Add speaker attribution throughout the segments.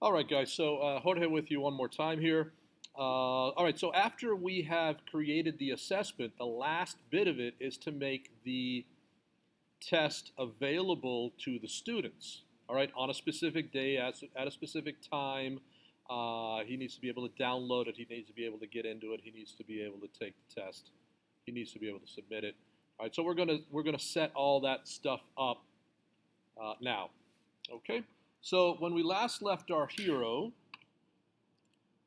Speaker 1: All right, guys. So Jorge with you one more time here. All right. So after we have created the assessment, the last bit of it is to make the test available to the students. All right, on a specific day, at a specific time. He needs to be able to download it. He needs to be able to get into it. He needs to be able to take the test. He needs to be able to submit it. All right. So we're gonna set all that stuff up now. Okay. So when we last left our hero,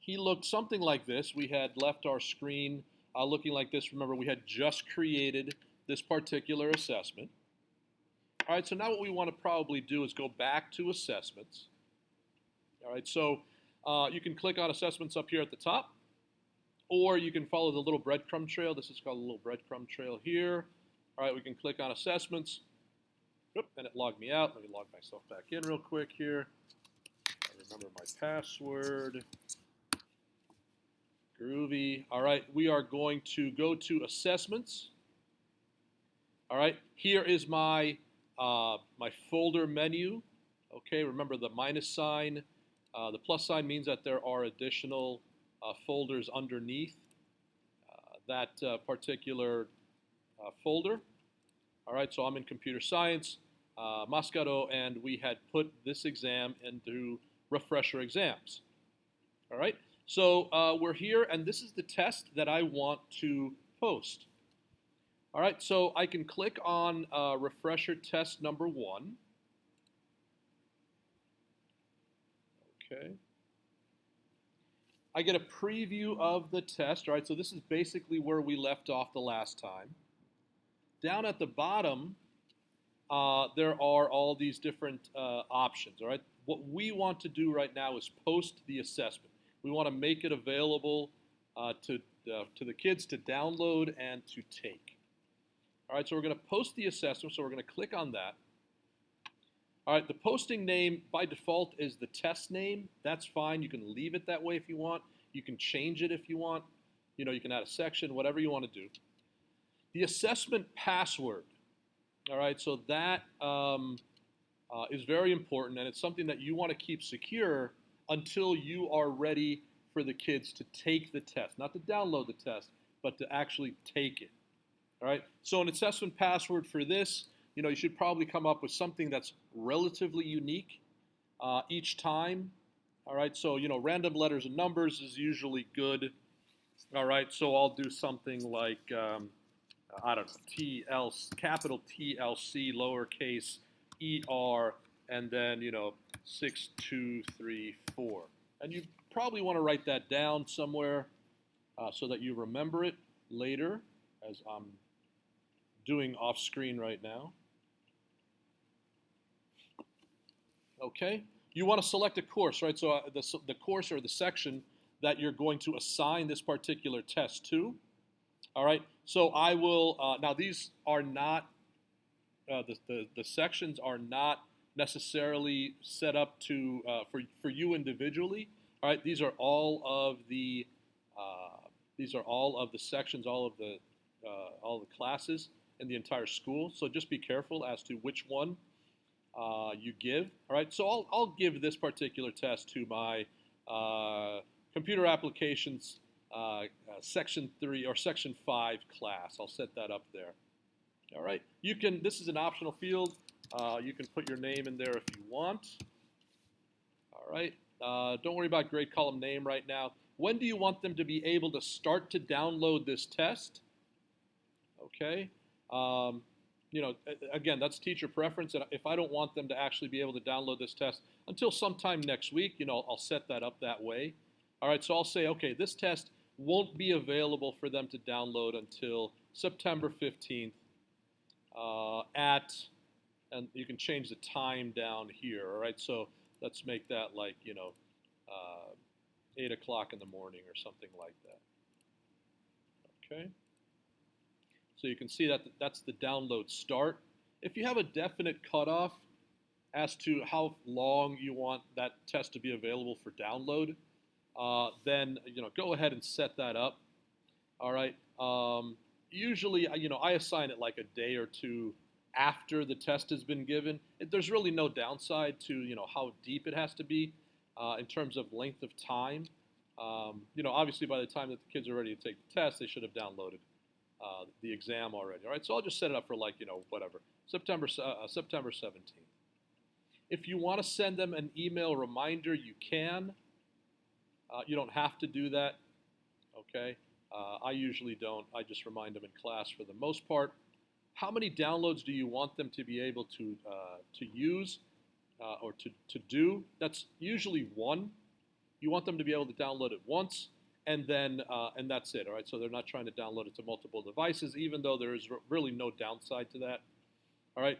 Speaker 1: he looked something like this. We had left our screen looking like this. Remember, we had just created this particular assessment. All right, so now what we want to probably do is go back to assessments. All right, so you can click on assessments up here at the top, or you can follow the little breadcrumb trail. This is called a little breadcrumb trail here. All right, we can click on assessments. Oop, and it logged me out. Let me log myself back in real quick here. I remember my password. Groovy. All right, we are going to go to assessments. All right, here is my my folder menu. Okay, remember the minus sign. The plus sign means that there are additional folders underneath that particular folder. All right, so I'm in computer science, Mascaro, and we had put this exam into refresher exams. All right, so we're here, and this is the test that I want to post. All right, so I can click on refresher test number 1. Okay. I get a preview of the test. All right, so this is basically where we left off the last time. Down at the bottom, there are all these different options. All right, what we want to do right now is post the assessment. We want to make it available to the kids to download and to take. All right, so we're going to post the assessment, so we're going to click on that. All right, the posting name by default is the test name. That's fine. You can leave it that way if you want. You can change it if you want. You know, you can add a section, whatever you want to do. The assessment password. All right, so that is very important, and it's something that you want to keep secure until you are ready for the kids to take the test. Not to download the test, but to actually take it. All right, so an assessment password for this, you should probably come up with something that's relatively unique each time. All right, so, random letters and numbers is usually good. All right, so I'll do something like, I don't know, capital TLC, lowercase ER, and then, 6234. And you probably want to write that down somewhere so that you remember it later, as I'm doing off screen right now. Okay, you want to select a course, right? So the course or the section that you're going to assign this particular test to. All right, so I will, now these are not, the sections are not necessarily set up to, for you individually. All right, these are all of the sections, all of the classes in the entire school. So just be careful as to which one you give. All right, so I'll give this particular test to my computer applications section 3 or section 5 class. I'll set that up there. All right, this is an optional field. You can put your name in there if you want. All right, don't worry about grade column name right now. When do you want them to be able to start to download this test? Okay. Again, that's teacher preference. And if I don't want them to actually be able to download this test until sometime next week, I'll set that up that way. All right, so I'll say, okay, this test won't be available for them to download until September 15th and you can change the time down here. All right, so let's make that like, 8 o'clock in the morning or something like that. Okay. So you can see that that's the download start. If you have a definite cutoff as to how long you want that test to be available for download, then go ahead and set that up. All right. Usually, I assign it like a day or two after the test has been given. There's really no downside to how deep it has to be. in terms of length of time. Obviously by the time that the kids are ready to take the test, they should have downloaded the exam already. All right, so I'll just set it up for whatever, September 17th. If you want to send them an email reminder, you can. You don't have to do that. Okay, I usually don't. I just remind them in class for the most part. How many downloads do you want them to be able to use or to do? That's usually one. You want them to be able to download it once, and then and that's it. All right, so they're not trying to download it to multiple devices, even though there is really no downside to that. All right,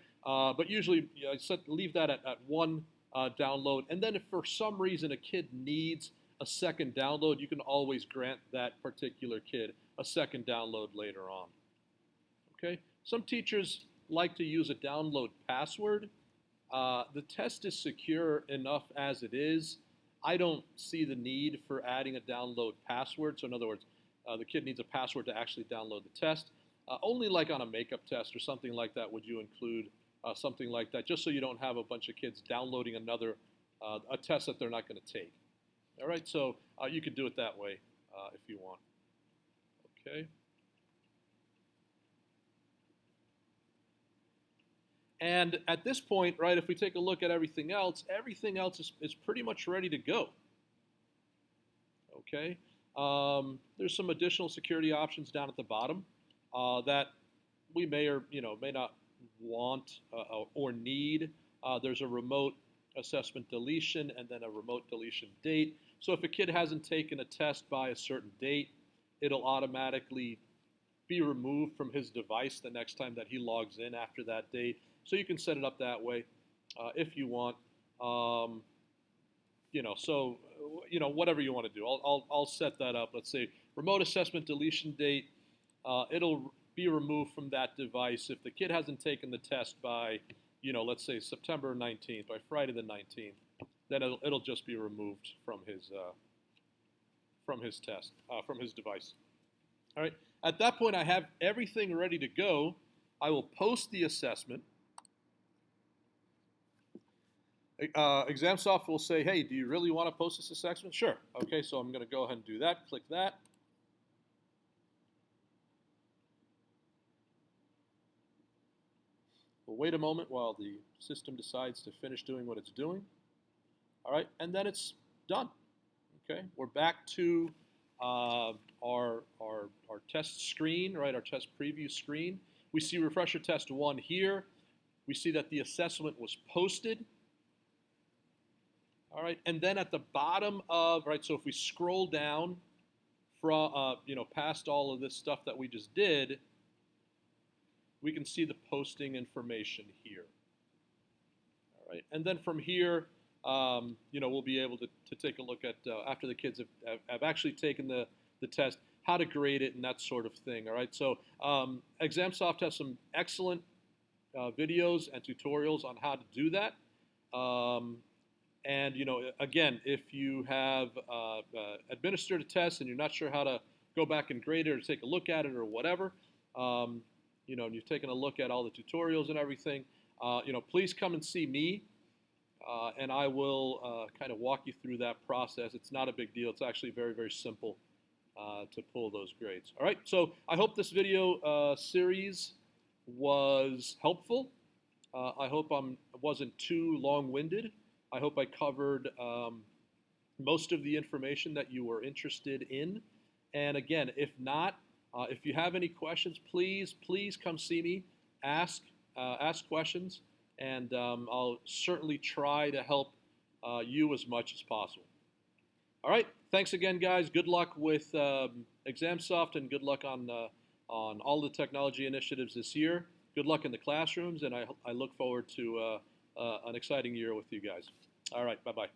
Speaker 1: but usually leave that at one download, and then if for some reason a kid needs a second download, you can always grant that particular kid a second download later on. Okay, some teachers like to use a download password. The test is secure enough as it is. I don't see the need for adding a download password. So in other words, the kid needs a password to actually download the test. Only like on a makeup test or something like that would you include something like that, just so you don't have a bunch of kids downloading a test that they're not going to take. All right, so you could do it that way if you want. Okay. And at this point, right, if we take a look at everything else is pretty much ready to go. Okay. There's some additional security options down at the bottom that we may or may not want or need. There's a remote assessment deletion and then a remote deletion date. So if a kid hasn't taken a test by a certain date, it'll automatically be removed from his device the next time that he logs in after that date. So you can set it up that way if you want. Whatever you want to do. I'll set that up. Let's say remote assessment deletion date. It'll be removed from that device if the kid hasn't taken the test by, let's say September 19th, by Friday the 19th. Then it'll just be removed from his test, from his device. All right. At that point, I have everything ready to go. I will post the assessment. ExamSoft will say, hey, do you really want to post this assessment? Sure. Okay, so I'm going to go ahead and do that. Click that. We'll wait a moment while the system decides to finish doing what it's doing. All right, and then it's done. Okay, we're back to our test screen, right? Our test preview screen. We see refresher test 1 here. We see that the assessment was posted. All right, and then at the bottom of, right, so if we scroll down from, past all of this stuff that we just did, we can see the posting information here. All right, and then from here, we'll be able to take a look at, after the kids have actually taken the test, how to grade it and that sort of thing. All right, so ExamSoft has some excellent videos and tutorials on how to do that. And, again, if you have administered a test and you're not sure how to go back and grade it or take a look at it or whatever, and you've taken a look at all the tutorials and everything, please come and see me, and I will kind of walk you through that process. It's not a big deal. It's actually very, very simple to pull those grades. All right, so I hope this video series was helpful. I hope I wasn't too long-winded. I hope I covered most of the information that you were interested in. And again, if not, if you have any questions, please come see me. Ask questions, and I'll certainly try to help you as much as possible. All right, thanks again, guys. Good luck with ExamSoft, and good luck on all the technology initiatives this year. Good luck in the classrooms, and I look forward to an exciting year with you guys. All right, bye-bye.